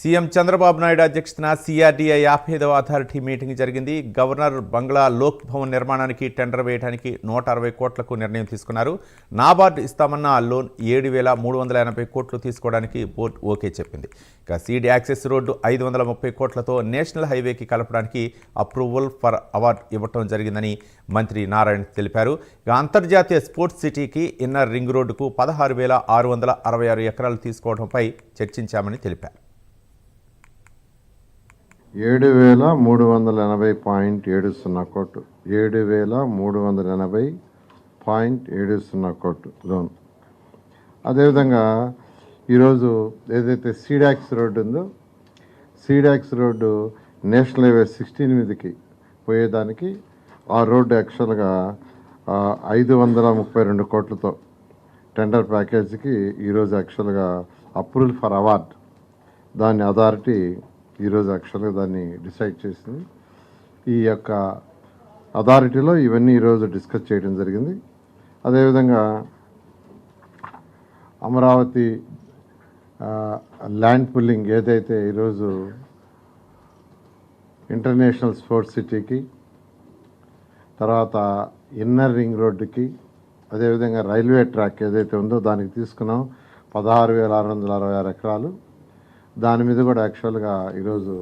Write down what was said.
CM Chandrababu Naidu అధ్యక్షతన CRDA 55వ authority meeting జరిగింది. Governor బంగ్లా లోక్ భవన్ నిర్మాణానికి టెండర్ వేయడానికి 160 కోట్లకు నిర్ణయం తీసుకున్నారు. నాబార్డు ఇస్తామన్న లోన్ 7,380 కోట్లు తీసుకోవడానికి బోర్డు ఓకే చెప్పింది. ఇక సీడ్ యాక్సెస్ రోడ్డు 530 కోట్లతో నేషనల్ హైవేకి కలపడానికి అప్రూవల్ ఫర్ అవార్డు ఇవ్వటం జరిగిందని మంత్రి నారాయణ తెలిపారు. ఇక అంతర్జాతీయ స్పోర్ట్స్ సిటీకి ఇన్నర్ రింగ్ రోడ్డుకు 16,666 ఎకరాలు తీసుకోవడంపై చర్చించామని తెలిపారు. 7,380.70 కోట్లు 7,380.70 కోట్లు లోన్. అదేవిధంగా ఈరోజు ఏదైతే సీడాక్స్ రోడ్డు ఉందో సీడాక్స్ రోడ్డు నేషనల్ హైవే 16 మీదకి పోయేదానికి ఆ రోడ్డు యాక్చువల్గా 532 కోట్లతో టెండర్ ప్యాకేజీకి ఈరోజు యాక్చువల్గా అప్రూవల్ ఫర్ అవార్డ్ దాని అథారిటీ ఈరోజు యాక్చువల్గా దాన్ని డిసైడ్ చేసింది. ఈ యొక్క అథారిటీలో ఇవన్నీ ఈరోజు డిస్కస్ చేయడం జరిగింది. అదేవిధంగా అమరావతి ల్యాండ్ పుల్లింగ్ ఏదైతే ఈరోజు ఇంటర్నేషనల్ స్పోర్ట్స్ సిటీకి, తర్వాత ఇన్నర్ రింగ్ రోడ్డుకి, అదేవిధంగా రైల్వే ట్రాక్ ఏదైతే ఉందో దానికి తీసుకున్నాం 16,666 ఎకరాలు. దాని మీద కూడా యాక్చువల్గా ఈరోజు